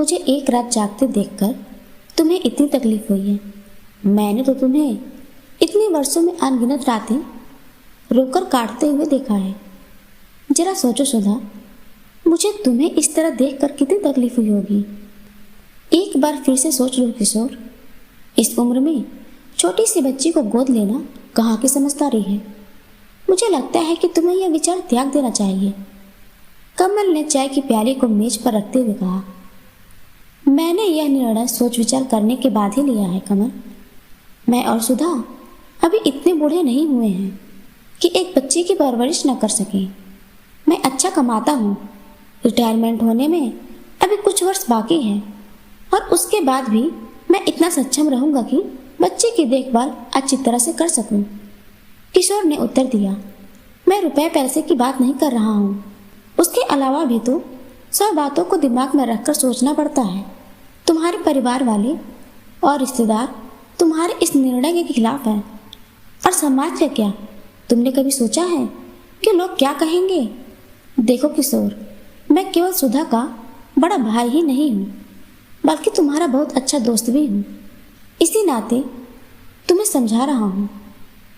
मुझे एक रात जागते देखकर तुम्हें इतनी तकलीफ हुई है। मैंने तो तुम्हें इतने वर्षों में अनगिनत रातें रोकर काटते हुए देखा है। जरा सोचो सुधा, मुझे तुम्हें इस तरह देखकर कितनी तकलीफ हुई होगी। एक बार फिर से सोच लो किशोर, इस उम्र में छोटी सी बच्ची को गोद लेना कहाँ की समझदारी है। मुझे लगता है कि तुम्हें यह विचार त्याग देना चाहिए। कमल ने चाय की प्याली को मेज पर रखते हुए कहा, मैंने यह निर्णय सोच विचार करने के बाद ही लिया है कमल। मैं और सुधा अभी इतने बूढ़े नहीं हुए हैं कि एक बच्चे की परवरिश न कर सकें। मैं अच्छा कमाता हूँ, रिटायरमेंट होने में अभी कुछ वर्ष बाकी है और उसके बाद भी मैं इतना सक्षम रहूँगा कि बच्चे की देखभाल अच्छी तरह से कर सकूँ। किशोर ने उत्तर दिया, मैं रुपए पैसे की बात नहीं कर रहा हूँ। उसके अलावा भी तो 100 बातों को दिमाग में रखकर सोचना पड़ता है। तुम्हारे परिवार वाले और रिश्तेदार तुम्हारे इस निर्णय के खिलाफ हैं। और समाज का क्या, तुमने कभी सोचा है कि लोग क्या कहेंगे? देखो किशोर, मैं केवल सुधा का बड़ा भाई ही नहीं हूँ, बल्कि तुम्हारा बहुत अच्छा दोस्त भी हूँ। इसी नाते तुम्हें समझा रहा हूँ,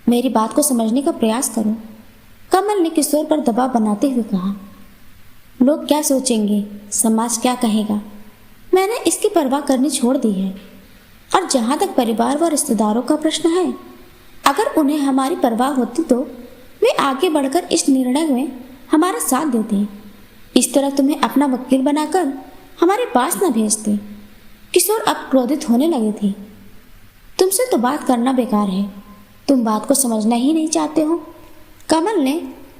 मेरी बात को समझने का प्रयास करो। कमल ने किशोर पर दबाव बनाते हुए कहा, लोग क्या सोचेंगे, समाज क्या कहेगा, मैंने इसकी परवाह करनी छोड़ दी है। और जहाँ तक परिवार व रिश्तेदारों का प्रश्न है, अगर उन्हें हमारी परवाह होती तो वे आगे बढ़कर इस निर्णय में हमारा साथ देते। इस तरह तुम्हें अपना वकील बनाकर हमारे पास न भेजते। किशोर अब क्रोधित होने लगे थे। तुमसे तो बात करना बेकार है, तुम बात को समझना ही नहीं चाहते हो। कमल ने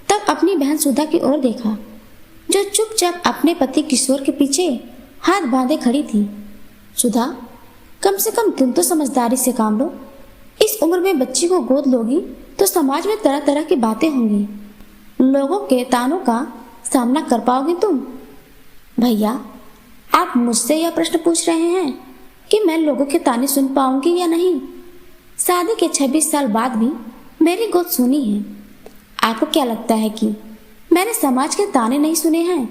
तब अपनी बहन सुधा की ओर देखा, जो चुपचाप अपने पति किशोर के पीछे हाथ बांधे खड़ी थी। सुधा, कम से कम तुम तो समझदारी से काम लो। इस उम्र में बच्ची को गोद लोगी तो समाज में तरह तरह की बातें होंगी। लोगों के तानों का सामना कर पाओगी तुम? भैया, आप मुझसे यह प्रश्न पूछ रहे हैं कि मैं लोगों के ताने सुन पाऊंगी या नहीं? शादी के 26 साल बाद भी मेरी गोद सुनी है। आपको क्या लगता है कि मैंने समाज के ताने नहीं सुने हैं?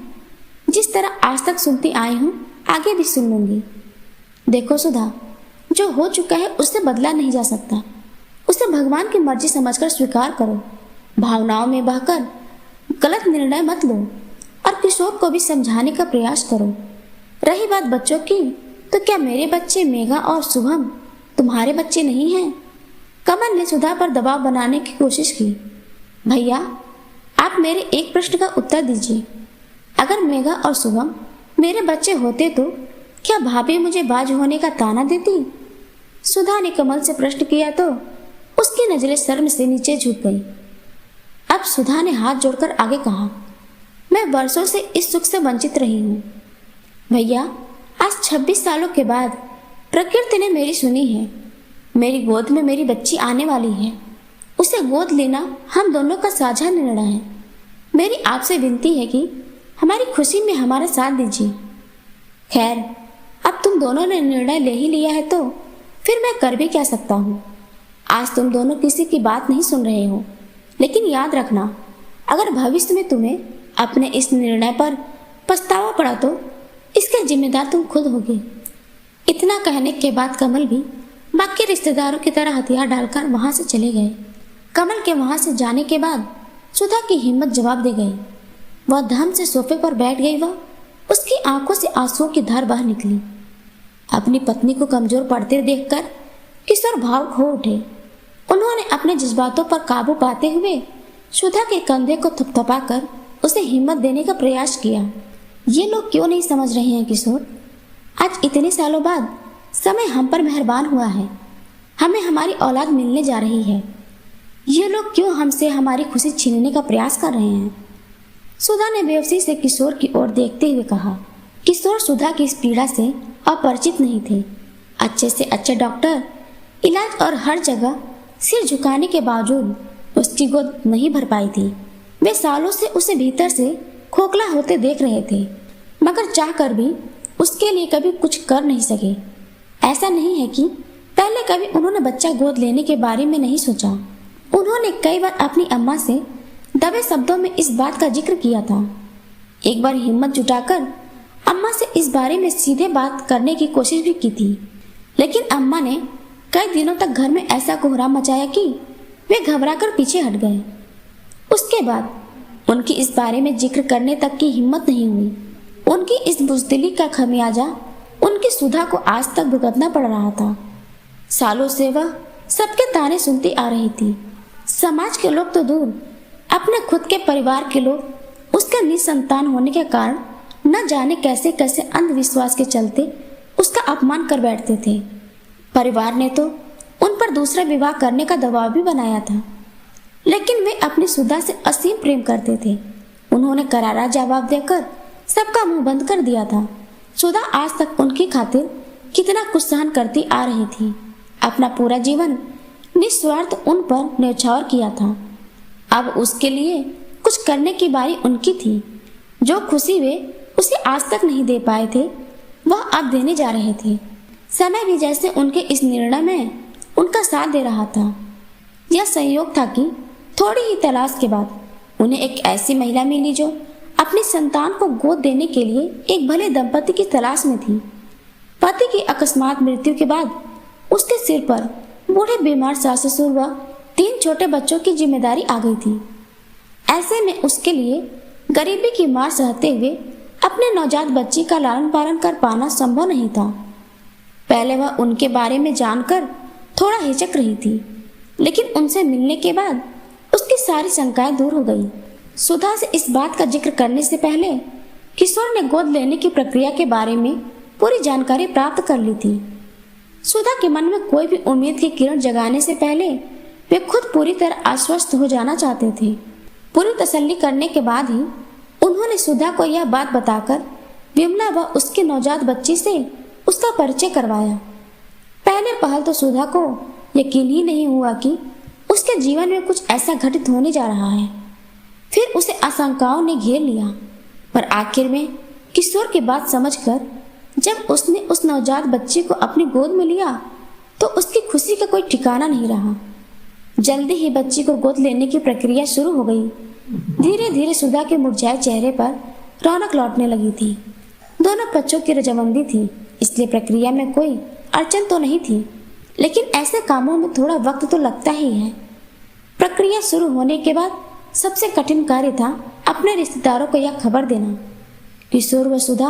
जिस तरह आज तक सुनती आई हूँ, आगे भी सुन लूंगी। देखो सुधा, जो हो चुका है उससे बदला नहीं जा सकता। उसे भगवान की मर्जी समझकर स्वीकार करो। भावनाओं में बहकर गलत निर्णय मत लो और किशोर को भी समझाने का प्रयास करो। रही बात बच्चों की, तो क्या मेरे बच्चे मेघा और शुभम तुम्हारे बच्चे नहीं हैं? कमल ने सुधा पर दबाव बनाने की कोशिश की। भैया, आप मेरे एक प्रश्न का उत्तर दीजिए। अगर मेघा और शुभम मेरे बच्चे होते तो क्या भाभी मुझे बाज होने का ताना देती? सुधा ने कमल से प्रश्न किया तो उसकी नजरें शर्म से नीचे झुक गई। अब सुधा ने हाथ जोड़कर आगे कहा, मैं वर्षों से इस सुख से वंचित रही हूँ। भैया, आज 26 सालों के बाद प्रकृति ने मेरी सुनी है। मेरी गोद में मेरी बच्ची आने वाली है। उसे गोद लेना हम दोनों का साझा निर्णय है। मेरी आपसे विनती है कि हमारी खुशी में हमारा साथ दीजिए। खैर, अब तुम दोनों ने निर्णय ले ही लिया है तो फिर मैं कर भी क्या सकता हूँ। आज तुम दोनों किसी की बात नहीं सुन रहे हो, लेकिन याद रखना, अगर भविष्य में तुम्हें अपने इस निर्णय पर पछतावा पड़ा तो इसके जिम्मेदार तुम खुद होगे। इतना कहने के बाद कमल भी बाकी रिश्तेदारों की तरह हथियार डालकर वहां से चले गए। कमल के वहां से जाने के बाद सुधा की हिम्मत जवाब दे गई। वह धम से सोफे पर बैठ गई। वह उसकी आंखों से आंसुओं की धार बह निकली। अपनी पत्नी को कमजोर पड़ते देखकर किशोर भावुक हो उठे। उन्होंने अपने जज्बातों पर काबू पाते हुए सुधा के कंधे को थपथपाकर उसे हिम्मत देने का प्रयास किया। ये लोग क्यों नहीं समझ रहे हैं किशोर? आज इतने सालों बाद समय हम पर मेहरबान हुआ है। हमें हमारी औलाद मिलने जा रही है। ये लोग क्यों हमसे हमारी खुशी छीनने का प्रयास कर रहे हैं? सुधा ने बेवसी से किशोर की ओर देखते हुए कहा। किशोर सुधा की इस पीड़ा से अपरिचित नहीं थे। अच्छे से अच्छे डॉक्टर इलाज और हर जगह सिर झुकाने के बावजूद उसकी गोद नहीं भर पाई थी। वे सालों से उसे भीतर से खोखला होते देख रहे थे, मगर चाहकर भी उसके लिए कभी कुछ कर नहीं सके। ऐसा नहीं है कि पहले कभी उन्होंने बच्चा गोद लेने के बारे में नहीं सोचा। उन्होंने कई बार अपनी अम्मा से दबे शब्दों में इस बात का जिक्र किया था। एक बार हिम्मत जुटाकर अम्मा से इस बारे में सीधे बात करने की कोशिश भी की थी, लेकिन अम्मा ने कई दिनों तक घर में ऐसा कोहराम मचाया कि वे घबराकर पीछे हट गए। उसके बाद उनकी इस बारे में जिक्र करने तक की हिम्मत नहीं हुई। उनकी इस बुज़दिली का खमियाजा उनकी सुधा को आज तक भुगतना पड़ रहा था। सालों से वह सबके ताने सुनती आ रही थी। समाज के लोग तो दूर, अपने खुद के परिवार के लोग उसके निसंतान होने के कारण न जाने कैसे कैसे अंधविश्वास के चलते उसका अपमान कर बैठते थे। परिवार ने तो उन पर दूसरा विवाह करने का दबाव भी बनाया था, लेकिन वे अपनी सुधा से असीम प्रेम करते थे। उन्होंने करारा जवाब देकर सबका मुंह बंद कर दिया था। सुधा आज तक उनकी खातिर कितना कुछ सहन करती आ रही थी। अपना पूरा जीवन निस्वार्थ उन पर न्यौछावर किया था। अब उसके लिए कुछ करने की बारी उनकी थी। जो खुशी वे उसे आज तक नहीं दे पाए थे, वह अब देने जा रहे थे। समय भी जैसे उनके इस निर्णय में उनका साथ दे रहा था। यह संयोग था कि थोड़ी ही तलाश के बाद उन्हें एक ऐसी महिला मिली जो अपनी संतान को गोद देने के लिए एक भले दंपति की तलाश में थी। पति की अकस्मात मृत्यु के बाद उसके सिर पर बूढ़े बीमार सास ससुर व 3 छोटे बच्चों की जिम्मेदारी आ गई थी। ऐसे में उसके लिए गरीबी की मार सहते हुए अपने नवजात बच्ची का लालन पालन कर पाना संभव नहीं था। पहले वह उनके बारे में जानकर थोड़ा हिचक रही थी, लेकिन उनसे मिलने के बाद उसकी सारी शंकाएं दूर हो गई। सुधा से इस बात का जिक्र करने से पहले किशोर ने गोद लेने की प्रक्रिया के बारे में पूरी जानकारी प्राप्त कर ली थी। सुधा के मन में कोई भी उम्मीद की किरण जगाने से पहले वे खुद पूरी तरह आश्वस्त हो जाना चाहते थे। पूरी तसल्ली करने के बाद ही उन्होंने सुधा को यह बात बताकर विमला व उसके नवजात बच्ची से उसका परिचय करवाया। पहले पहल तो सुधा को यकीन ही नहीं हुआ कि उसके जीवन में कुछ ऐसा घटित होने जा रहा है। फिर उसे आशंकाओं ने घेर लिया, पर आखिर में किशोर की बात समझकर जब उसने उस नवजात बच्ची को अपनी गोद में लिया तो उसकी खुशी का कोई ठिकाना नहीं रहा। जल्दी ही बच्ची को गोद लेने की प्रक्रिया शुरू हो गई। धीरे धीरे सुधा के मुरझाए चेहरे पर रौनक लौटने लगी थी। दोनों बच्चों की रजामंदी थी, इसलिए प्रक्रिया में कोई अड़चन तो नहीं थी, लेकिन ऐसे कामों में थोड़ा वक्त तो लगता ही है। प्रक्रिया शुरू होने के बाद सबसे कठिन कार्य था अपने रिश्तेदारों को यह खबर देना। किशोर व सुधा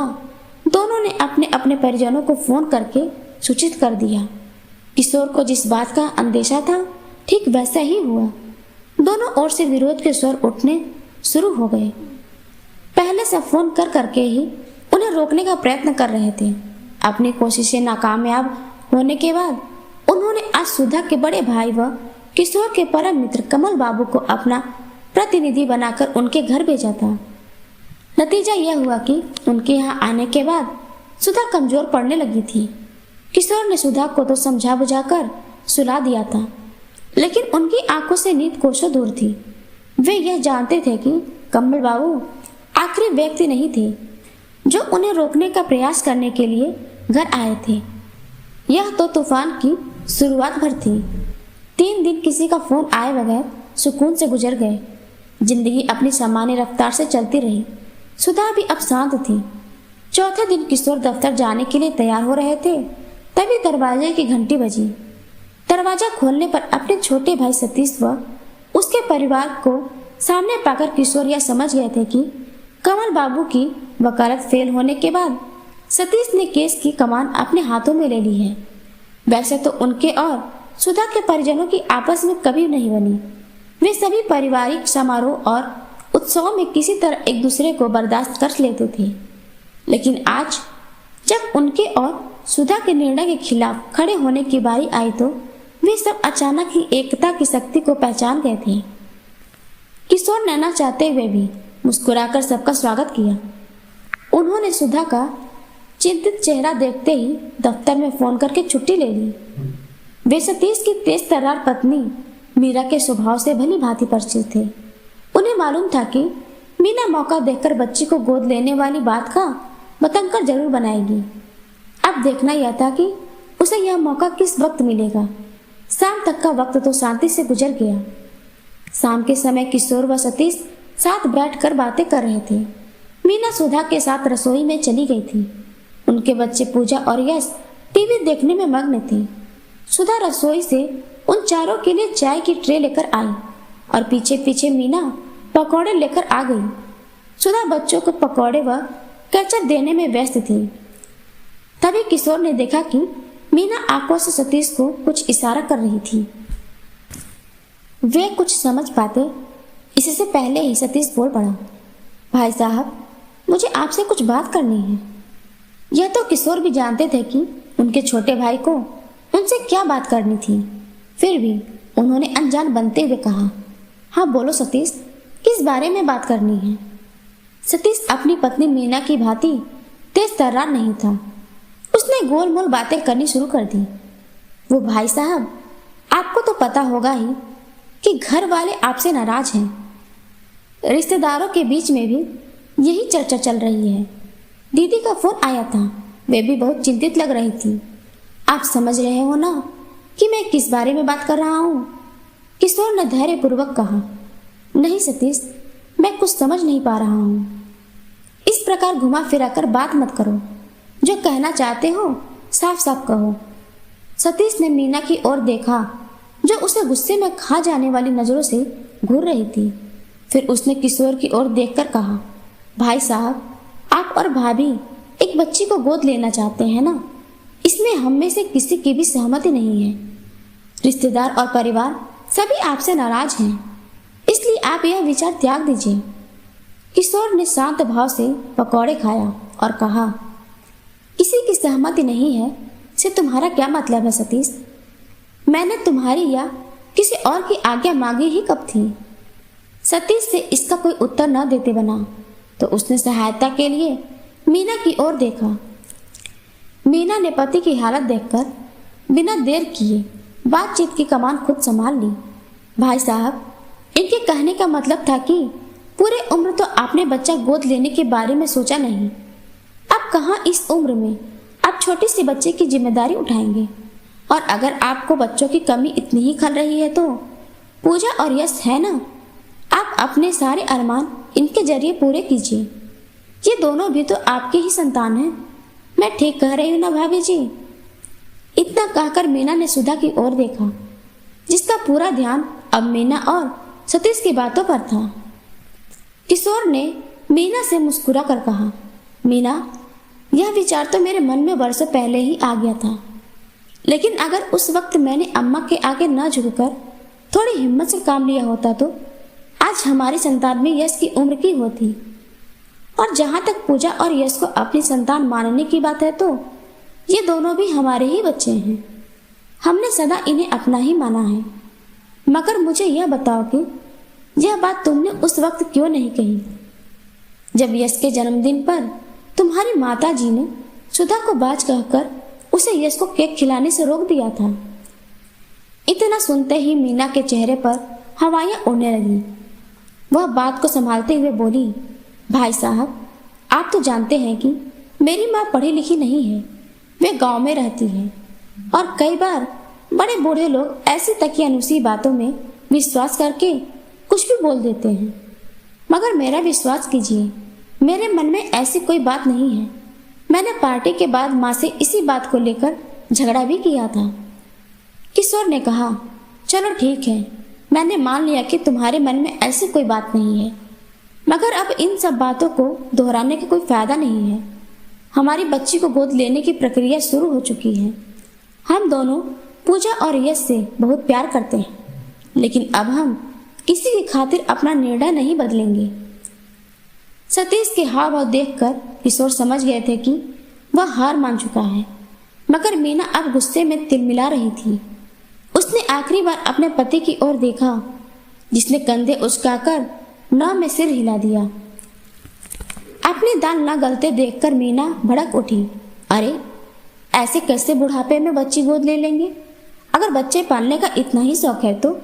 दोनों ने अपने अपने परिजनों को फोन करके सूचित कर दिया। किशोर को जिस बात का अंदेशा था ठीक वैसा ही हुआ। दोनों ओर से विरोध के स्वर उठने शुरू हो गए। पहले से फोन कर करके ही उन्हें रोकने का प्रयत्न कर रहे थे। अपनी कोशिशें नाकामयाब होने के बाद उन्होंने आज सुधा के बड़े भाई व किशोर के परम मित्र कमल बाबू को अपना प्रतिनिधि बनाकर उनके घर भेजा था। नतीजा यह हुआ कि उनके यहाँ आने के बाद सुधा कमजोर पड़ने लगी थी। किशोर ने सुधा को तो समझा बुझाकर सुला दिया था, लेकिन उनकी आंखों से नींद कोसों दूर थी। वे यह जानते थे कि कमल बाबू आखिरी व्यक्ति नहीं थे जो उन्हें रोकने का प्रयास करने के लिए घर आए थे। यह तो तूफान की शुरुआत भर थी। 3 दिन किसी का फोन आए बगैर सुकून से गुजर गए। जिंदगी अपनी सामान्य रफ्तार से चलती रही। सुधा भी अब शांत थी। चौथे दिन किशोर दफ्तर जाने के लिए तैयार हो रहे थे, तभी दरवाजे की घंटी बजी। दरवाजा खोलने पर अपने छोटे भाई सतीश व उसके परिवार को सामने पाकर किशोर यह समझ गए थे कि कमल बाबू की वकालत फेल होने के बाद सतीश ने केस की कमान अपने हाथों में ले ली है। वैसे तो उनके और सुधा के परिजनों की आपस में कभी नहीं बनी। वे सभी पारिवारिक समारोह और उत्सवों में किसी तरह एक दूसरे को बर्दाश्त कर लेते थे, लेकिन आज जब उनके और सुधा के निर्णय के खिलाफ खड़े होने की बारी आई तो वे सब अचानक ही एकता की शक्ति को पहचान गए थे। किशोर नैना चाहते हुए भी मुस्कुराकर सबका स्वागत किया। उन्होंने सुधा का चिंतित चेहरा देखते ही दफ्तर में फोन करके छुट्टी ले ली। वे सतीश की तेज तर्रार पत्नी मीरा के स्वभाव से भली भांति परिचित थे। उन्हें मालूम था कि मीना मौका देखकर बच्ची को गोद लेने वाली बात का बतंकर जरूर बनाएगी। अब देखना यह था कि उसे यह मौका किस वक्त मिलेगा। शाम तक का वक्त तो शांति से गुजर गया। शाम के समय किशोर व सतीश साथ बैठकर बातें कर रहे थे। मीना सुधा के साथ रसोई में चली गई थी। उनके बच्चे पूजा और यश टीवी देखने में मग्न थे। सुधा रसोई से उन चारों के लिए चाय की ट्रे लेकर आई और पीछे पीछे मीना पकौड़े लेकर आ गई। सुधा बच्चों को पकौड़े व केचप देने में व्यस्त थी। तभी किशोर ने देखा कि मीना आंखों से सतीश को कुछ इशारा कर रही थी। वे कुछ समझ पाते इससे पहले ही सतीश बोल पड़ा, भाई साहब, मुझे आपसे कुछ बात करनी है। यह तो किशोर भी जानते थे कि उनके छोटे भाई को उनसे क्या बात करनी थी, फिर भी उन्होंने अनजान बनते हुए कहा, हाँ बोलो सतीश, किस बारे में बात करनी है। सतीश अपनी पत्नी मीना की भांति तेज तर्रार नहीं था। उसने गोल मोल बातें करनी शुरू कर दी। वो भाई साहब, आपको तो पता होगा ही कि घर वाले आपसे नाराज हैं। रिश्तेदारों के बीच में भी यही चर्चा चल रही है। दीदी का फोन आया था, वे भी बहुत चिंतित लग रही थी। आप समझ रहे हो ना कि मैं किस बारे में बात कर रहा हूँ? किशोर ने धैर्यपूर्वक कहा, नहीं सतीश, मैं कुछ समझ नहीं पा रहा हूँ। इस प्रकार घुमा फिरा कर बात मत करो। जो कहना चाहते हो साफ साफ कहो। सतीश ने मीना की ओर देखा, जो उसे गुस्से में खा जाने वाली नजरों से घूर रही थी। फिर उसने किशोर की ओर देखकर कहा, भाई साहब, आप और भाभी एक बच्ची को गोद लेना चाहते हैं ना? इसमें हम में से किसी की भी सहमति नहीं है। रिश्तेदार और परिवार सभी आपसे नाराज हैं, इसलिए आप यह विचार त्याग दीजिए। किशोर ने शांत भाव से पकौड़े खाया और कहा, किसी की सहमति नहीं है से तुम्हारा क्या मतलब है सतीश? मैंने तुम्हारी या किसी और की आज्ञा मांगी ही कब थी? सतीश से इसका कोई उत्तर न देते बना तो उसने सहायता के लिए मीना की ओर देखा। मीना ने पति की हालत देखकर बिना देर किए बातचीत की कमान खुद संभाल ली। भाई साहब, इनके कहने का मतलब था कि पूरे उम्र तो आपने बच्चा गोद लेने के बारे में सोचा नहीं। अब कहाँ इस उम्र में आप छोटी सी बच्चे की जिम्मेदारी उठाएंगे? और अगर आपको बच्चों की कमी इतनी ही खल रही है तो पूजा और यश है ना, आप अपने सारे अरमान इनके जरिए पूरे कीजिए। ये दोनों भी तो आपके ही संतान हैं। मैं ठीक कह रही हूँ ना भाभी जी? इतना कहकर मीना ने सुधा की ओर देखा, जिसका पूरा ध्यान अब मीना और सतीश की बातों पर था। किशोर ने मीना से मुस्कुरा कर कहा, मीना, यह विचार तो मेरे मन में वर्षों पहले ही आ गया था, लेकिन अगर उस वक्त मैंने अम्मा के आगे न झुककर थोड़ी हिम्मत से काम लिया होता तो आज हमारी संतान में यश की उम्र की होती। और जहाँ तक पूजा और यश को अपनी संतान मानने की बात है तो ये दोनों भी हमारे ही बच्चे हैं। हमने सदा इन्हें अपना ही माना है। मगर मुझे यह बताओ कि यह बात तुमने उस वक्त क्यों नहीं कही, जब यश के जन्मदिन पर तुम्हारी माता जी ने सुधा को बाज कहकर उसे यश को केक खिलाने से रोक दिया था। इतना सुनते ही मीना के चेहरे पर हवाइयां उड़ने लगी। वह बात को संभालते हुए बोली, भाई साहब, आप तो जानते हैं कि मेरी माँ पढ़ी लिखी नहीं है। वे गांव में रहती है और कई बार बड़े बूढ़े लोग ऐसी तकियानुसी बातों में विश्वास करके कुछ भी बोल देते हैं। मगर मेरा विश्वास कीजिए, मेरे मन में ऐसी कोई बात नहीं है। मैंने पार्टी के बाद माँ से इसी बात को लेकर झगड़ा भी किया था। किशोर ने कहा, चलो ठीक है, मैंने मान लिया कि तुम्हारे मन में ऐसी कोई बात नहीं है, मगर अब इन सब बातों को दोहराने का कोई फायदा नहीं है। हमारी बच्ची को गोद लेने की प्रक्रिया शुरू हो चुकी है। हम दोनों पूजा और यश से बहुत प्यार करते हैं, लेकिन अब हम किसी की खातिर अपना निर्णय नहीं बदलेंगे। सतीश के हाव भाव देखकर किशोर समझ गए थे कि वह हार मान चुका है, मगर मीना अब गुस्से में तिलमिला रही थी। उसने आखिरी बार अपने पति की ओर देखा, जिसने कंधे उचकाकर न में सिर हिला दिया। अपनी दाल न गलते देखकर मीना भड़क उठी। अरे, ऐसे कैसे बुढ़ापे में बच्ची गोद ले लेंगे? अगर बच्चे पालने का इतना ही शौक है तो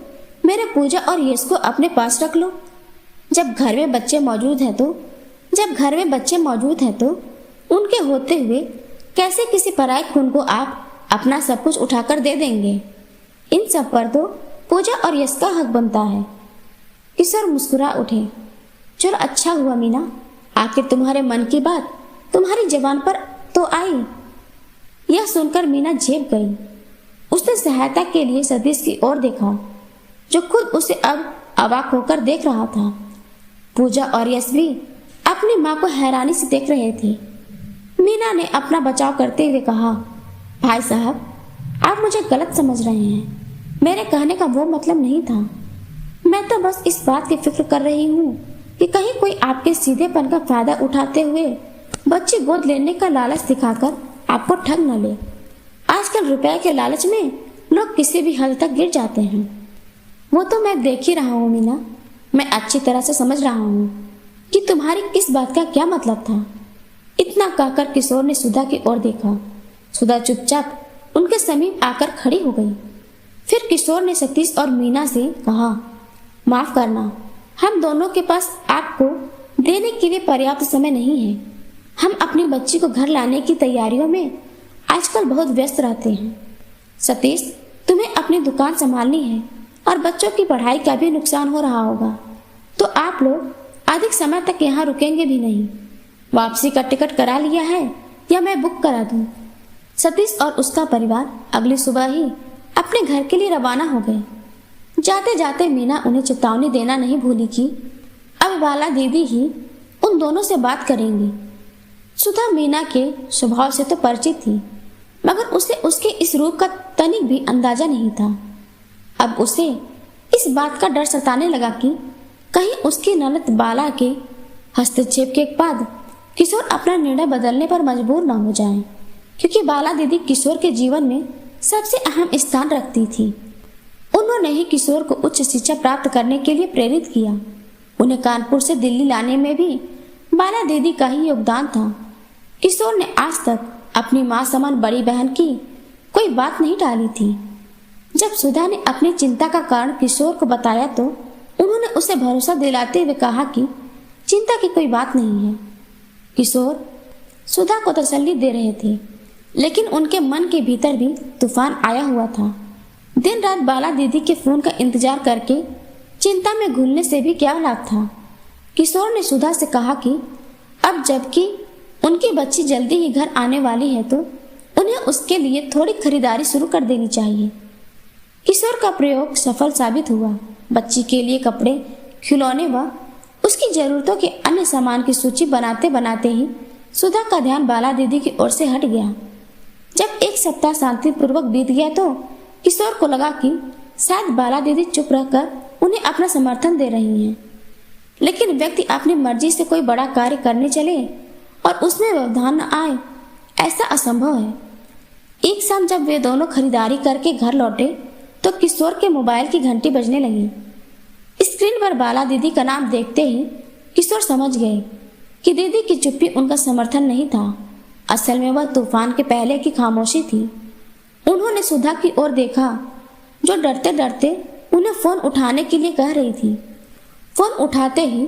मेरे पूजा और यश को अपने पास रख लो। जब घर में बच्चे मौजूद हैं तो उनके होते हुए कैसे किसी पराये खून को आप अपना सब कुछ उठाकर दे देंगे? इन सब पर तो पूजा और यश का हक बनता है। किशोर मुस्कुरा उठे। चलो अच्छा हुआ मीना, आखिर तुम्हारे मन की बात तुम्हारी जबान पर तो आई। यह सुनकर मीना झेप गई। उसने सहायता के लिए सतीश की ओर देखा, जो खुद उसे अब अवाक होकर देख रहा था। पूजा और यश भी अपनी माँ को हैरानी से देख रहे थे। मीना ने अपना बचाव करते हुए कहा, भाई साहब, आप मुझे गलत समझ रहे हैं। मेरे कहने का वो मतलब नहीं था। मैं तो बस इस बात की फिक्र कर रही हूँ कि कहीं कोई आपके सीधेपन का फायदा उठाते हुए बच्ची गोद लेने का लालच दिखाकर आपको ठग न ले। आजकल रुपए के लालच में लोग किसी भी हद तक गिर जाते हैं। वो तो मैं देख ही रहा हूँ मीना। मैं अच्छी तरह से समझ रहा हूँ कि तुम्हारी किस बात का क्या मतलब था। इतना कहकर किशोर ने सुधा की ओर देखा। सुधा चुपचाप उनके समीप आकर खड़ी हो गई। फिर किशोर ने सतीश और मीना से कहा, माफ करना, हम दोनों के पास आपको देने के लिए पर्याप्त समय नहीं है। हम अपनी बच्ची को घर लाने की तैयारियों में आजकल बहुत व्यस्त रहते हैं। सतीश, तुम्हें अपनी दुकान संभालनी है और बच्चों की पढ़ाई का भी नुकसान हो रहा होगा, तो आप लोग अधिक समय तक यहाँ रुकेंगे भी नहीं। वापसी का टिकट करा लिया है या मैं बुक करा दूं? सतीश और उसका परिवार अगली सुबह ही अपने घर के लिए रवाना हो गए। जाते जाते मीना उन्हें चेतावनी देना नहीं भूली कि अब बाला दीदी ही उन दोनों से बात करेंगी। सुधा मीना के स्वभाव से तो परिचित थी, मगर उसे उसके इस रूप का तनिक भी अंदाजा नहीं था। अब उसे इस बात का डर सताने लगा कि कहीं उसकी ननद बाला के हस्तक्षेप के बाद किशोर अपना निर्णय बदलने पर मजबूर न हो जाए, क्योंकि बाला दीदी किशोर के जीवन में सबसे अहम स्थान रखती थी। उन्होंने ही किशोर को उच्च शिक्षा प्राप्त करने के लिए प्रेरित किया। उन्हें कानपुर से दिल्ली लाने में भी बाला दीदी का ही योगदान था। किशोर ने आज तक अपनी माँ समान बड़ी बहन की कोई बात नहीं टाली थी। जब सुधा ने अपनी चिंता का कारण किशोर को बताया तो उन्होंने उसे भरोसा दिलाते हुए कहा कि चिंता की कोई बात नहीं है। किशोर सुधा को तसल्ली दे रहे थे, लेकिन उनके मन के भीतर भी तूफान आया हुआ था। दिन रात बाला दीदी के फोन का इंतजार करके चिंता में घुलने से भी क्या लाभ था। किशोर ने सुधा से कहा कि अब जबकि उनकी बच्ची जल्दी ही घर आने वाली है तो उन्हें उसके लिए थोड़ी खरीदारी शुरू कर देनी चाहिए। किशोर का प्रयोग सफल साबित हुआ। बच्ची के लिए कपड़े, खिलौने व उसकी जरूरतों के अन्य सामान की सूची बनाते बनाते ही सुधा का ध्यान बाला दीदी की ओर से हट गया। जब एक सप्ताह शांतिपूर्वक बीत गया तो किशोर को लगा कि शायद बाला दीदी चुप रहकर उन्हें अपना समर्थन दे रही हैं। लेकिन व्यक्ति अपनी मर्जी से कोई बड़ा कार्य करने चले और उसमें व्यवधान न आए, ऐसा असंभव है। एक शाम जब वे दोनों खरीदारी करके घर लौटे तो किशोर के मोबाइल की घंटी बजने लगी। स्क्रीन पर बाला दीदी का नाम देखते ही किशोर समझ गए कि दीदी की चुप्पी उनका समर्थन नहीं था। असल में वह तूफान के पहले की खामोशी थी। उन्होंने सुधा की ओर देखा, जो डरते डरते उन्हें फोन उठाने के लिए कह रही थी। फोन उठाते ही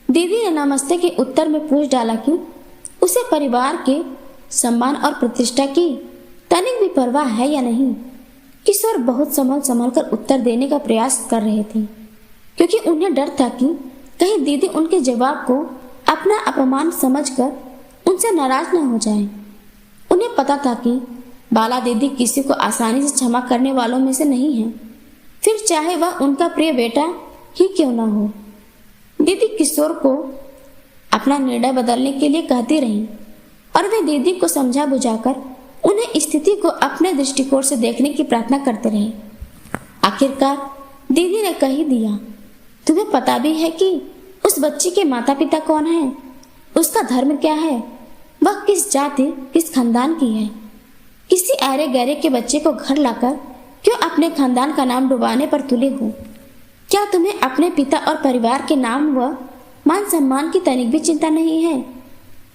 दीदी ने नमस्ते के उत्तर में पूछ डाला कि उसे परिवार के सम्मान और प्रतिष्ठा की तनिक भी परवाह है या नहीं। किशोर बहुत संभल कर उत्तर देने का प्रयास कर रहे थे, क्योंकि उन्हें डर था कि कहीं दीदी उनके जवाब को अपना अपमान समझकर उनसे नाराज न हो जाए। उन्हें पता था कि बाला दीदी किसी को आसानी से क्षमा करने वालों में से नहीं है, फिर चाहे वह उनका प्रिय बेटा ही क्यों ना हो। दीदी किशोर को अपना निर्णय बदलने के लिए कहती रही और वे दीदी को समझा बुझाकर उन्हें स्थिति को अपने दृष्टिकोण से देखने की प्रार्थना करते रहे। आखिरकार दीदी ने कह ही दिया, तुम्हें पता भी है कि उस बच्ची के माता पिता कौन है, उसका धर्म क्या है, वह किस जाति किस खानदान की है। किसी आरे गहरे के बच्चे को घर लाकर क्यों अपने खानदान का नाम डुबाने पर तुले हो। क्या तुम्हें अपने पिता और परिवार के नाम व मान सम्मान की तनिक भी चिंता नहीं है।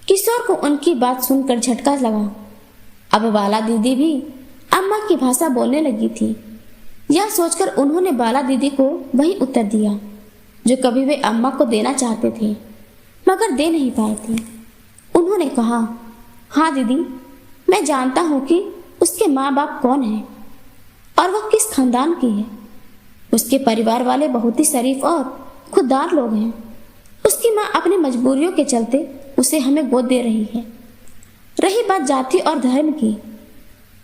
किशोर को उनकी बात सुनकर झटका लगा। अब बाला दीदी भी अम्मा की भाषा बोलने लगी थी। यह सोचकर उन्होंने बाला दीदी को वही उत्तर दिया जो कभी वे अम्मा को देना चाहते थे, मगर दे नहीं पाए थे। उन्होंने कहा, हाँ दीदी, मैं जानता हूँ कि उसके माँ बाप कौन हैं और वह किस खानदान की है। उसके परिवार वाले बहुत ही शरीफ और खुददार लोग हैं। उसकी माँ अपनी मजबूरियों के चलते उसे हमें गोद दे रही है। रही बात जाति और धर्म की,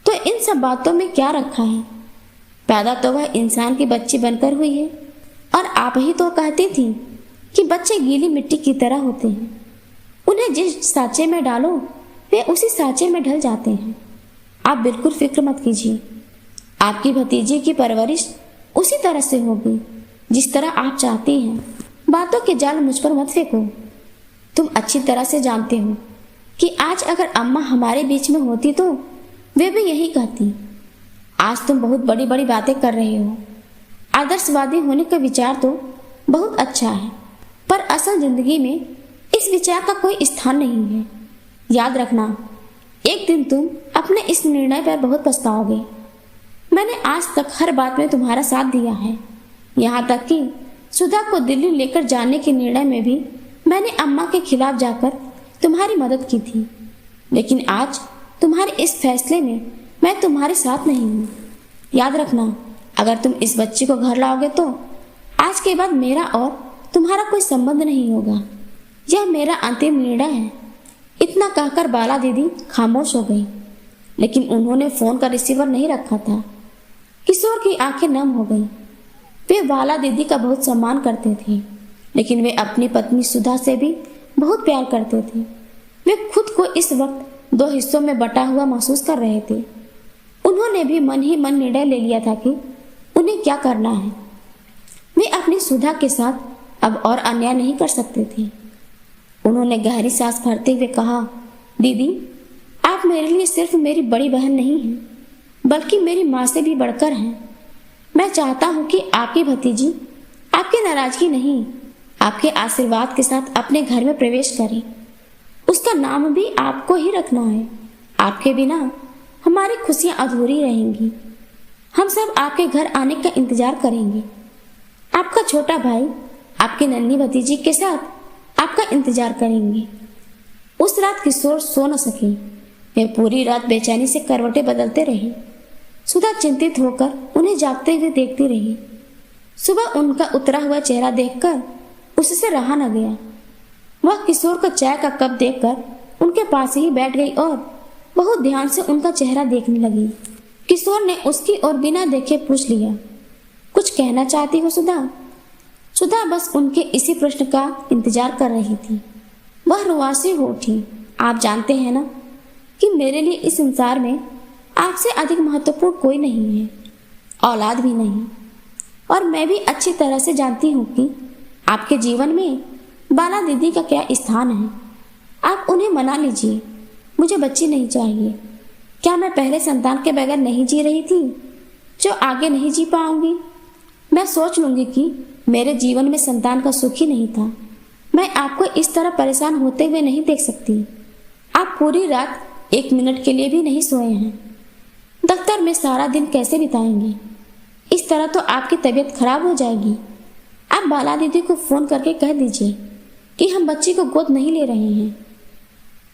तो इन सब बातों में क्या रखा है? पैदा तो वह इंसान की बच्ची बनकर हुई है, और आप ही तो कहती थी कि बच्चे गीली मिट्टी की तरह होते हैं, उन्हें जिस साँचे में डालो वे उसी साँचे में ढल जाते हैं। आप बिल्कुल फिक्र मत कीजिए, आपकी भतीजी की परवरिश उसी तरह से होगी जिस तरह आप चाहती हैं। बातों के जाल मुझ पर मत फेंको। तुम अच्छी तरह से जानते हो कि आज अगर अम्मा हमारे बीच में होती तो वे भी यही कहती। आज तुम बहुत बड़ी बड़ी बातें कर रहे हो। आदर्शवादी होने का विचार तो बहुत अच्छा है, पर असल जिंदगी में इस विचार का कोई स्थान नहीं है। याद रखना, एक दिन तुम अपने इस निर्णय पर बहुत पछताओगे। मैंने आज तक हर बात में तुम्हारा साथ दिया है, यहाँ तक कि सुधा को दिल्ली लेकर जाने के निर्णय में भी मैंने अम्मा के खिलाफ जाकर तुम्हारी मदद की थी। लेकिन आज तुम्हारे इस फैसले में मैं तुम्हारे साथ नहीं हूँ। याद रखना, अगर तुम इस बच्ची को घर लाओगे तो आज के बाद मेरा और तुम्हारा कोई संबंध नहीं होगा। यह मेरा अंतिम निर्णय है। इतना कहकर बाला दीदी खामोश हो गई, लेकिन उन्होंने फोन का रिसीवर नहीं रखा था। किशोर की आंखें नम हो गईं। वे बाला दीदी का बहुत सम्मान करते थे, लेकिन वे अपनी पत्नी सुधा से भी बहुत प्यार करते थे। वे खुद को इस वक्त दो हिस्सों में बटा हुआ महसूस कर रहे थे। उन्होंने भी मन ही मन निर्णय ले लिया था कि उन्हें क्या करना है। वे अपनी सुधा के साथ अब और अन्याय नहीं कर सकते थे। उन्होंने गहरी सांस भरते हुए कहा, दीदी, आप मेरे लिए सिर्फ मेरी बड़ी बहन नहीं हैं, बल्कि मेरी माँ से भी बढ़कर हैं। मैं चाहता हूँ कि आपकी भतीजी आपकी नाराजगी नहीं, आपके आशीर्वाद के साथ अपने घर में प्रवेश करे। उसका नाम भी आपको ही रखना है। आपके बिना हमारी खुशियाँ अधूरी रहेंगी। हम सब आपके घर आने का इंतजार करेंगे। आपका छोटा भाई आपकी नन्ही भतीजी के साथ आपका इंतजार करेंगे। उस रात किशोर सो न सके। वे पूरी रात बेचैनी से करवटें बदलते रहे। सुधा चिंतित होकर उन्हें जागते हुए देखती रही। सुबह उनका उतरा हुआ चेहरा देखकर उससे रहा न गया। वह किशोर का चाय का कप देखकर उनके पास ही बैठ गई और बहुत ध्यान से उनका चेहरा देखने लगी। किशोर ने उसकी ओर बिना देखे पूछ लिया, कुछ कहना चाहती हो सुधा? सुधा बस उनके इसी प्रश्न का इंतजार कर रही थी। वह रुआसी हो उठी। आप जानते हैं ना कि मेरे लिए इस संसार में आपसे अधिक महत्वपूर्ण कोई नहीं है, औलाद भी नहीं। और मैं भी अच्छी तरह से जानती हूँ कि आपके जीवन में बाला दीदी का क्या स्थान है। आप उन्हें मना लीजिए। मुझे बच्ची नहीं चाहिए। क्या मैं पहले संतान के बगैर नहीं जी रही थी, जो आगे नहीं जी पाऊंगी? मैं सोच लूंगी कि मेरे जीवन में संतान का सुख ही नहीं था। मैं आपको इस तरह परेशान होते हुए नहीं देख सकती। आप पूरी रात एक मिनट के लिए भी नहीं सोए हैं। दफ्तर में सारा दिन कैसे बिताएंगे? इस तरह तो आपकी तबीयत खराब हो जाएगी। आप बाला दीदी को फोन करके कह दीजिए कि हम बच्ची को गोद नहीं ले रहे हैं।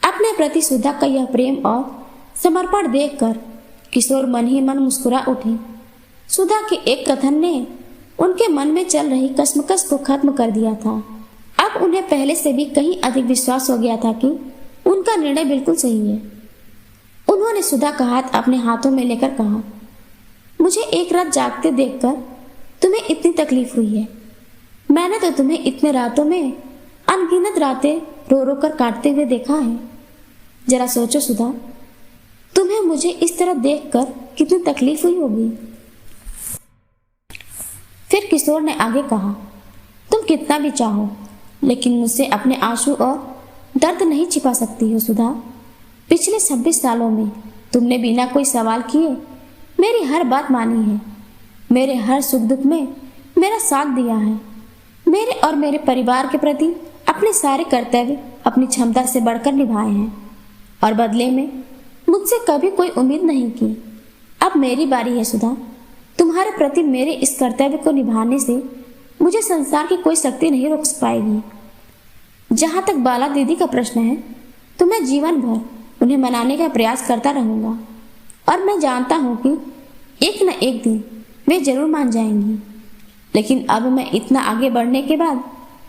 अपने प्रति सुधा का यह प्रेम और समर्पण देखकर किशोर मन ही मन मुस्कुरा उठे। सुधा के एक कथन ने उनके मन में चल रही कश्मकश को खत्म कर दिया था। अब उन्हें पहले से भी कहीं अधिक विश्वास हो गया था कि उनका निर्णय बिल्कुल सही है। उन्होंने सुधा का हाथ अपने हाथों में लेकर कहा, मुझे एक रात जागते देखकर तुम्हें इतनी तकलीफ हुई है। मैंने तो तुम्हें इतने रातों में अनगिनत रातें रो रो कर काटते हुए देखा है। जरा सोचो सुधा, तुम्हें मुझे इस तरह देखकर कितनी तकलीफ हुई होगी। फिर किशोर ने आगे कहा, तुम कितना भी चाहो, लेकिन मुझसे अपने आंसू और दर्द नहीं छिपा सकती हो सुधा। पिछले 26 सालों में तुमने बिना कोई सवाल किए मेरी हर बात मानी है। मेरे हर सुख दुख में मेरा साथ दिया है। मेरे और मेरे परिवार के प्रति अपने सारे कर्तव्य अपनी क्षमता से बढ़कर निभाए हैं, और बदले में मुझसे कभी कोई उम्मीद नहीं की। अब मेरी बारी है सुधा। तुम्हारे प्रति मेरे इस कर्तव्य को निभाने से मुझे संसार की कोई शक्ति नहीं रोक पाएगी। जहाँ तक बाला दीदी का प्रश्न है, तो मैं जीवन भर उन्हें मनाने का प्रयास करता रहूँगा, और मैं जानता हूँ कि एक न एक दिन वे जरूर मान जाएंगी। लेकिन अब मैं इतना आगे बढ़ने के बाद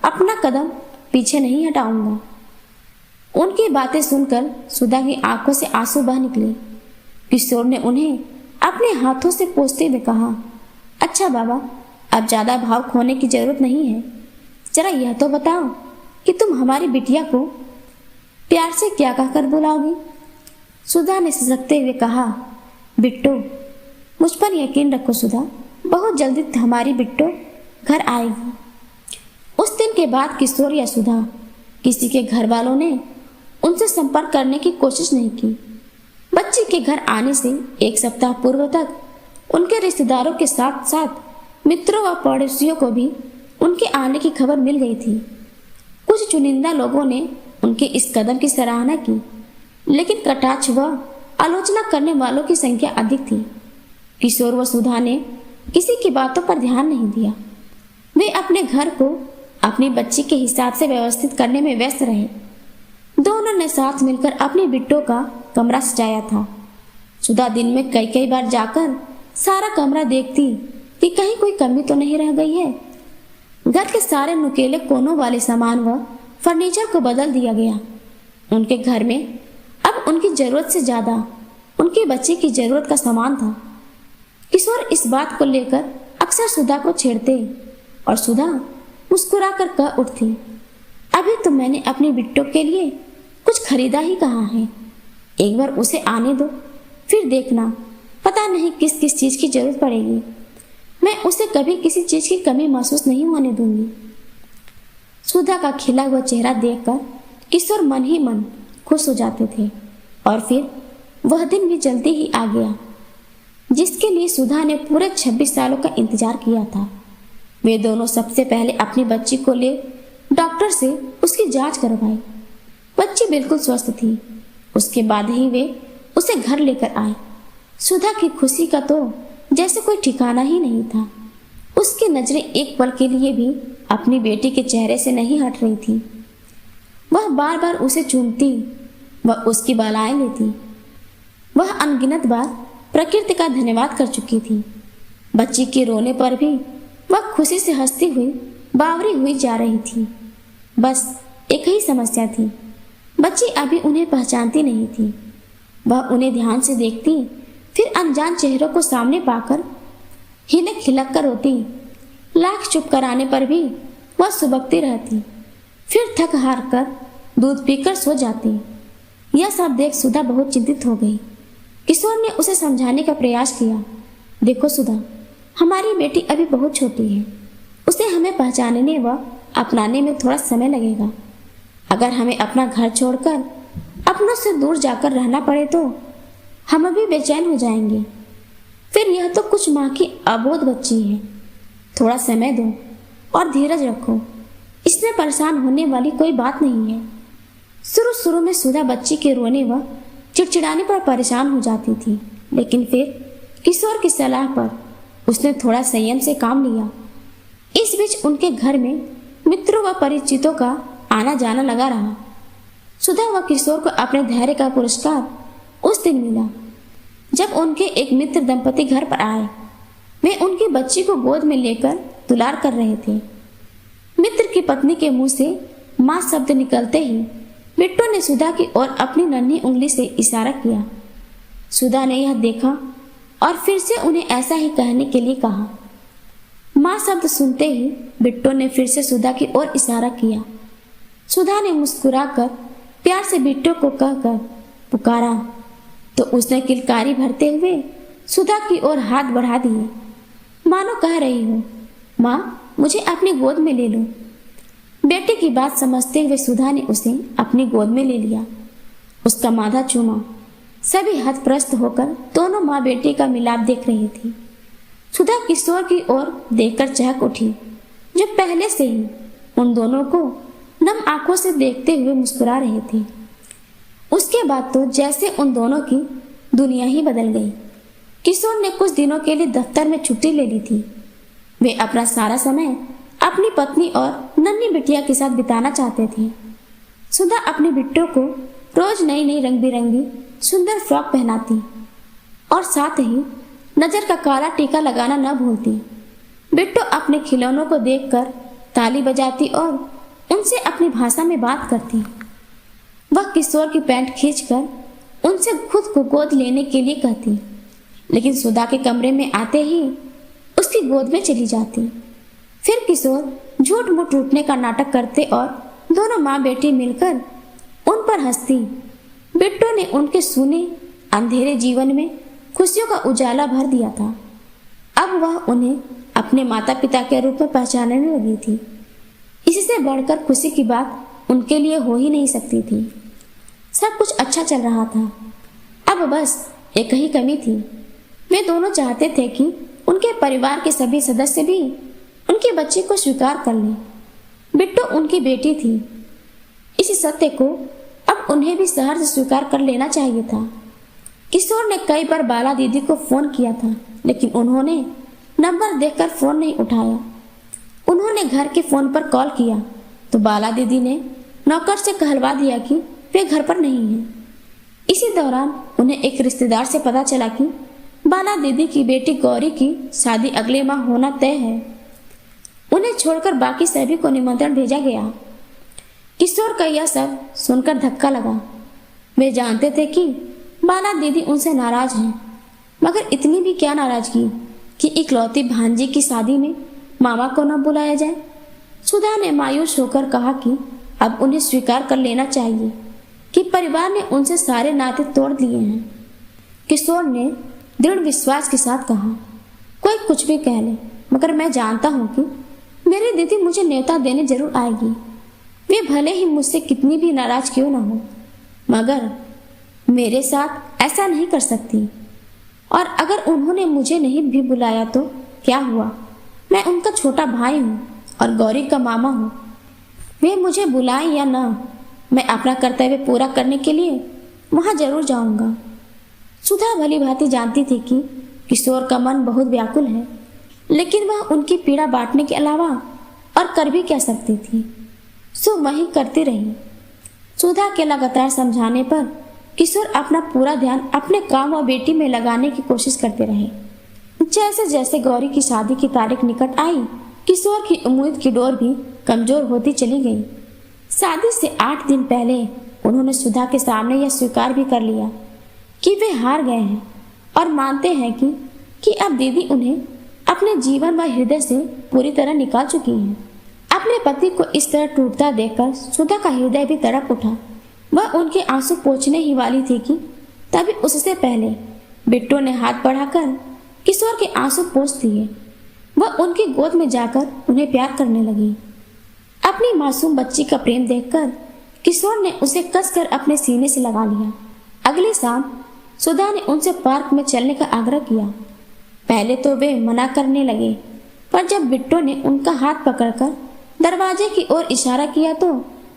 अपना कदम पीछे नहीं हटाऊंगा। उनकी बातें सुनकर सुधा की आंखों से आंसू बह निकले। किशोर ने उन्हें अपने हाथों से पोंछते हुए कहा, अच्छा बाबा, अब ज्यादा भाव खोने की जरूरत नहीं है। जरा यह तो बताओ कि तुम हमारी बिटिया को प्यार से क्या कहकर बुलाओगी? सुधा ने सिसकते हुए कहा, बिट्टो, मुझ पर यकीन रखो सुधा, बहुत जल्दी हमारी बिट्टो घर आएगी। उस दिन के बाद किशोर या सुधा किसी के घर वालों ने उनसे संपर्क करने की कोशिश नहीं की। बच्ची के घर आने से एक सप्ताह पूर्व तक उनके रिश्तेदारों के साथ साथ मित्रों व पड़ोसियों को भी उनके आने की खबर मिल गई थी। कुछ चुनिंदा लोगों ने उनके इस कदम की सराहना की, लेकिन कटाक्ष व आलोचना करने वालों की संख्या अधिक थी। किशोर व सुधा ने किसी की बातों पर ध्यान नहीं दिया। वे अपने घर को अपनी बच्ची के हिसाब से व्यवस्थित करने में व्यस्त रहे। दोनों ने साथ मिलकर अपनी बिट्टो का कमरा सजाया था। सुधा दिन में कई कई बार जाकर सारा कमरा देखती कि कहीं कोई कमी तो नहीं रह गई है। घर के सारे नुकीले कोनों वाले सामान व फर्नीचर को बदल दिया गया। उनके घर में अब उनकी जरूरत से ज्यादा उनकी बच्ची की जरूरत का सामान था। किशोर इस बात को लेकर अक्सर सुधा को छेड़ते और सुधा मुस्कुरा कर कह उठती, अभी तो मैंने अपनी बिट्टो के लिए कुछ खरीदा ही कहाँ है। एक बार उसे आने दो, फिर देखना, पता नहीं किस किस चीज की जरूरत पड़ेगी। मैं उसे कभी किसी चीज की कमी महसूस नहीं होने दूंगी। सुधा का खिला हुआ चेहरा देखकर किशोर मन ही मन खुश हो जाते थे। और फिर वह दिन भी जल्दी ही आ गया जिसके लिए सुधा ने पूरे 26 सालों का इंतजार किया था। वे दोनों सबसे पहले अपनी बच्ची को ले डॉक्टर से उसकी जांच करवाई। बच्ची बिल्कुल स्वस्थ थी। उसके बाद ही वे उसे घर लेकर आए। सुधा की खुशी का तो जैसे कोई ठिकाना ही नहीं था। उसकी नजरें एक पल के लिए भी अपनी बेटी के चेहरे से नहीं हट रही थी। वह बार बार उसे चूमती व उसकी बालाएं लेती। वह अनगिनत बार प्रकृति का धन्यवाद कर चुकी थी। बच्ची के रोने पर भी वह खुशी से हंसती हुई बावरी हुई जा रही थी। बस एक ही समस्या थी, बच्ची अभी उन्हें पहचानती नहीं थी। वह उन्हें ध्यान से देखती, फिर अनजान चेहरों को सामने पाकर हिलक हिलक कर रोती। लाख चुप कराने पर भी वह सुबकती रहती, फिर थक हार कर दूध पीकर सो जाती। यह सब देख सुधा बहुत चिंतित हो गई। किशोर ने उसे समझाने का प्रयास किया, देखो सुधा, हमारी बेटी अभी बहुत छोटी है। उसे हमें पहचानने व अपनाने में थोड़ा समय लगेगा। अगर हमें अपना घर छोड़कर अपनों से दूर जाकर रहना पड़े तो हम भी बेचैन हो जाएंगे। फिर यह तो कुछ माह की अबोध बच्ची है। थोड़ा समय दो और धीरज रखो, इसमें परेशान होने वाली कोई बात नहीं है। शुरू शुरू में सुधा बच्ची के रोने व चिड़चिड़ाने पर परेशान हो जाती थी, लेकिन फिर किशोर की सलाह पर उसने थोड़ा संयम से काम लिया। इस बीच उनके घर में मित्रों व परिचितों का आना जाना लगा रहा। सुधा व किशोर को अपने धैर्य का पुरस्कार उस दिन मिला जब उनके एक मित्र दंपति घर पर आए। वे उनकी बच्ची को गोद में लेकर दुलार कर रहे थे। मित्र की पत्नी के मुंह से मां शब्द निकलते ही बिट्टो ने सुधा की ओर अपनी नन्ही उंगली से इशारा किया। सुधा ने यह देखा और फिर से उन्हें ऐसा ही कहने के लिए कहा। मां शब्द सुनते ही बिट्टो ने फिर से सुधा की ओर इशारा किया। सुधा ने मुस्कुराकर प्यार से बिट्टो को कहकर पुकारा तो उसने किलकारी भरते हुए सुधा की ओर हाथ बढ़ा दिए, मानो कह रही हो, माँ मुझे अपनी गोद में ले लो। बेटे की बात समझते हुए सुधा ने उसे अपनी गोद में ले लिया, उसका माथा चूमा। सभी हतप्रस्त होकर दोनों माँ बेटे का मिलाप देख रही थी। सुधा किशोर की ओर देखकर चहक उठी, जो पहले से ही उन दोनों को नम आंखों से देखते हुए मुस्कुरा रहे थे। उसके बाद तो जैसे उन दोनों की दुनिया ही बदल गई। किशोर ने कुछ दिनों के लिए दफ्तर में छुट्टी ले ली थी। वे अपना सारा समय अपनी पत्नी और नन्ही बिटिया के साथ बिताना चाहते थे। सुधा अपनी बिट्टो को रोज नई नई रंग बिरंगी सुंदर फ्रॉक पहनाती और साथ ही नजर का काला टीका लगाना न भूलती। बिट्टो अपने खिलौनों को देखकर ताली बजाती और उनसे अपनी भाषा में बात करती। वह किशोर की पैंट खींचकर उनसे खुद को गोद लेने के लिए कहती, लेकिन सुधा के कमरे में आते ही उसकी गोद में चली जाती। फिर किशोर झूठ मूठ टूटने का नाटक करते और दोनों माँ बेटी मिलकर उन पर हंसती। बिट्टू ने उनके सूने अंधेरे जीवन में खुशियों का उजाला भर दिया था। अब वह उन्हें अपने माता पिता के रूप में पहचानने लगी थी। इससे बढ़कर खुशी की बात उनके लिए हो ही नहीं सकती थी। सब कुछ अच्छा चल रहा था। अब बस एक ही कमी थी। वे दोनों चाहते थे कि उनके परिवार के सभी सदस्य भी उनके बच्चे को स्वीकार कर लें। बिट्टू उनकी बेटी थी। इस सत्य को अब उन्हें भी सहर्ष स्वीकार कर लेना चाहिए था। किशोर ने कई बार बाला दीदी को फोन किया था, लेकिन उन्होंने नंबर देखकर फोन नहीं उठाया। उन्होंने घर के फोन पर कॉल किया तो बाला दीदी ने नौकर से कहलवा दिया कि वे घर पर नहीं हैं। इसी दौरान उन्हें एक रिश्तेदार से पता चला कि बाला दीदी की बेटी गौरी की शादी अगले माह होना तय है। उन्हें छोड़कर बाकी सभी को निमंत्रण भेजा गया। किशोर का यह सब सुनकर धक्का लगा। वे जानते थे कि बाला दीदी उनसे नाराज हैं, मगर इतनी भी क्या नाराजगी कि इकलौती भांजी की शादी में मामा को न बुलाया जाए। सुधा ने मायूस होकर कहा कि अब उन्हें स्वीकार कर लेना चाहिए कि परिवार ने उनसे सारे नाते तोड़ दिए हैं। किशोर ने दृढ़ विश्वास के साथ कहा, कोई कुछ भी कह ले, मगर मैं जानता हूँ कि मेरी दीदी मुझे न्योता देने जरूर आएगी। वे भले ही मुझसे कितनी भी नाराज क्यों ना हो, मगर मेरे साथ ऐसा नहीं कर सकती। और अगर उन्होंने मुझे नहीं भी बुलाया तो क्या हुआ? मैं उनका छोटा भाई हूँ और गौरी का मामा हूँ। वे मुझे बुलाएं या ना, मैं अपना कर्तव्य पूरा करने के लिए वहाँ जरूर जाऊँगा। सुधा भली भांति जानती थी कि किशोर का मन बहुत व्याकुल है, लेकिन वह उनकी पीड़ा बांटने के अलावा और कर भी क्या सकती थी। सो वही करती रही। सुधा के लगातार समझाने पर किशोर अपना पूरा ध्यान अपने काम व बेटी में लगाने की कोशिश करते रहे। जैसे जैसे गौरी की शादी की तारीख निकट आई, किशोर की उम्मीद की डोर भी कमजोर होती चली गई। शादी से 8 दिन पहले उन्होंने सुधा के सामने यह स्वीकार भी कर लिया कि वे हार गए हैं और मानते हैं कि अब दीदी उन्हें अपने जीवन व हृदय से पूरी तरह निकाल चुकी हैं। अपने पति को इस तरह टूटता देखकर सुधा का हृदय भी तड़प उठा। वह उनके आंसू पोंछने ही वाली थी कि तभी उससे पहले बिट्टू ने हाथ बढ़ाकर किशोर के आंसू पोंछ दिए। वह उनकी गोद में जाकर उन्हें प्यार करने लगी। अपनी मासूम बच्ची का प्रेम देखकर किशोर ने उसे कसकर अपने सीने से लगा लिया। अगली शाम सुधा ने उनसे पार्क में चलने का आग्रह किया। पहले तो वे मना करने लगे, पर जब बिट्टू ने उनका हाथ पकड़कर दरवाजे की ओर इशारा किया तो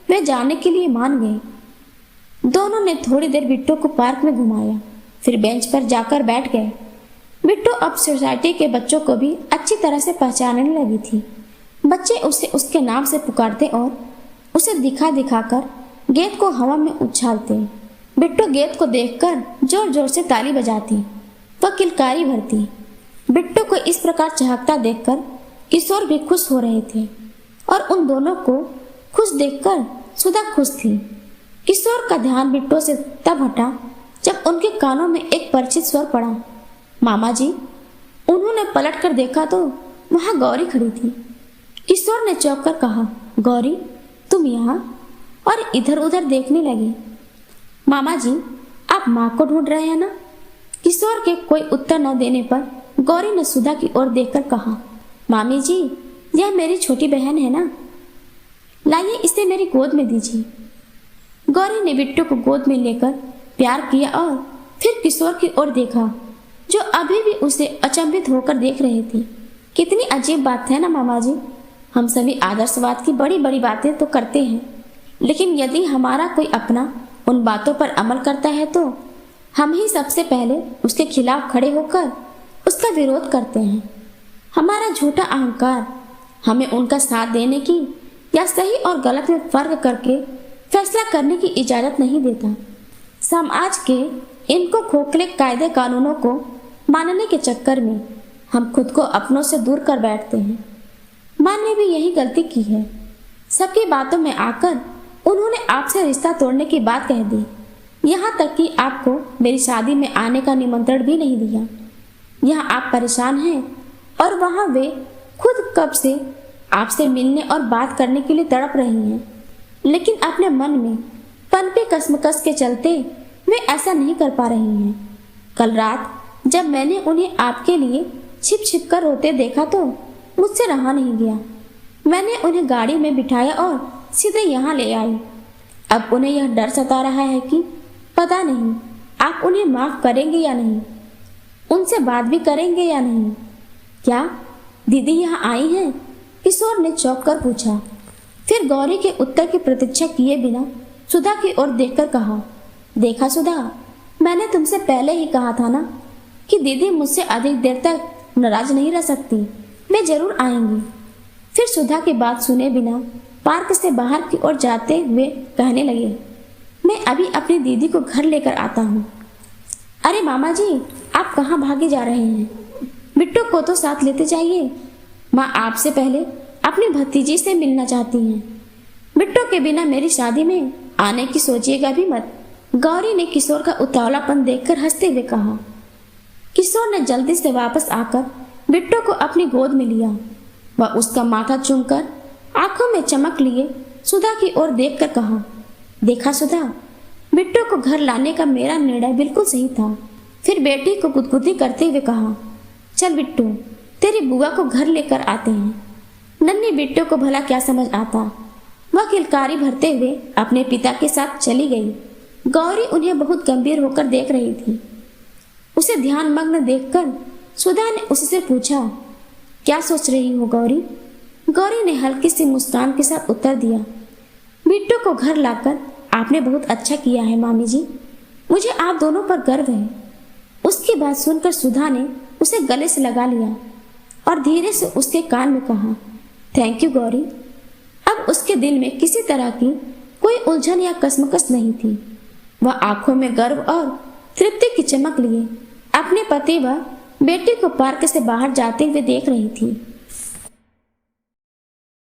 वे जाने के लिए मान गए। दोनों ने थोड़ी देर बिट्टू को पार्क में घुमाया, फिर बेंच पर जाकर बैठ गए। बिट्टू अब सोसाइटी के बच्चों को भी अच्छी तरह से पहचानने लगी थी। बच्चे उसे उसके नाम से पुकारते और उसे दिखा दिखाकर गेंद को हवा में उछालते। बिट्टू गेंद को देखकर जोर जोर से ताली बजाती, वह किलकारी भरती। बिट्टू को इस प्रकार चहकता देखकर किशोर भी खुश हो रहे थे और उन दोनों को खुश देखकर सुधा खुश थी। किशोर का ध्यान बिट्टू से तब हटा जब उनके कानों में एक परिचित स्वर पड़ा, मामा जी। उन्होंने पलट कर देखा तो वहां गौरी खड़ी थी। किशोर ने चौंक कर कहा, गौरी तुम यहाँ? और इधर उधर देखने लगे। मामा जी आप माँ को ढूंढ रहे हैं ना? किशोर के कोई उत्तर न देने पर गौरी ने सुधा की ओर देखकर कहा, मामी जी यह मेरी छोटी बहन है ना, लाइए इसे मेरी गोद में दीजिए। गौरी ने बिट्टू को गोद में लेकर प्यार किया और फिर किशोर की ओर देखा, जो अभी भी उसे अचंभित होकर देख रहे थे। कितनी अजीब बात है ना मामा जी, हम सभी आदर्शवाद की बड़ी बड़ी बातें तो करते हैं, लेकिन यदि हमारा कोई अपना उन बातों पर अमल करता है तो हम ही सबसे पहले उसके खिलाफ खड़े होकर उसका विरोध करते हैं। हमारा झूठा अहंकार हमें उनका साथ देने की या सही और गलत में फर्क करके फैसला करने की इजाजत नहीं देता। समाज के इनको खोखले कायदे कानूनों को मानने के चक्कर में हम खुद को अपनों से दूर कर बैठते हैं। माँ ने भी यही गलती की है। सबकी बातों में आकर उन्होंने आपसे रिश्ता तोड़ने की बात कह दी। यहाँ तक कि आपको मेरी शादी में आने का निमंत्रण भी नहीं दिया। यहाँ आप परेशान हैं और वहाँ वे खुद कब से आपसे मिलने और बात करने के लिए तड़प रही हैं, लेकिन अपने मन में पनपे कसमकस के चलते वे ऐसा नहीं कर पा रही हैं। कल रात जब मैंने उन्हें आपके लिए छिप छिप कर रोते देखा तो मुझसे रहा नहीं गया। मैंने उन्हें गाड़ी में बिठाया और सीधे यहाँ ले आई। अब उन्हें यह डर सता रहा है कि पता नहीं आप उन्हें माफ करेंगे या नहीं, उनसे बात भी करेंगे या नहीं। क्या दीदी यहाँ आई हैं? किशोर ने चौंक कर पूछा। फिर गौरी के उत्तर की प्रतीक्षा किए बिना सुधा की ओर देखकर कहा, देखा सुधा, मैंने तुमसे पहले ही कहा था ना कि दीदी मुझसे अधिक देर तक नाराज नहीं रह सकती, वे जरूर आएंगी। फिर सुधा की बात सुने बिना पार्क से बाहर की ओर जाते हुए कहने लगे, मैं अभी अपनी दीदी को घर लेकर आता हूँ। अरे मामा जी, आप कहाँ भागे जा रहे हैं? बिट्टू को तो साथ लेते जाइए। माँ आपसे पहले अपनी भतीजी से मिलना चाहती हैं। बिट्टू के बिना मेरी शादी में आने की सोचिएगा भी मत। गौरी ने किशोर का उतावलापन देखकर हंसते हुए कहा। किशोर ने जल्दी से वापस आकर बिट्टू को अपनी गोद में लिया। वह उसका माथा चूमकर आंखों में चमक लिए सुधा की ओर देखकर कहा, देखा सुधा, बिट्टू को घर लाने का मेरा निर्णय बिल्कुल सही था। फिर बेटी को गुदगुदी करते हुए कहा, चल बिट्टू, तेरी बुआ को घर लेकर आते हैं। नन्ही बिट्टू को भला क्या समझ आता। वह किलकारी भरते हुए अपने पिता के साथ चली गई। गौरी उन्हें बहुत गंभीर होकर देख रही थी। उसे ध्यान मग्न देखकर सुधा ने उससे पूछा, क्या सोच रही हो गौरी? गौरी ने हल्की सी मुस्कान के साथ उत्तर दिया, बिट्टू को घर लाकर आपने बहुत अच्छा किया है मामी जी, मुझे आप दोनों पर गर्व है। उसकी बात सुनकर सुधा ने उसे गले से लगा लिया और धीरे से उसके कान में कहा, थैंक यू गौरी। अब उसके दिल में किसी तरह की कोई उलझन या कसमकस नहीं थी। वह आंखों में गर्व और तृप्ति की चमक लिए अपने पति व बेटी को पार्क से बाहर जाते हुए देख रही थी।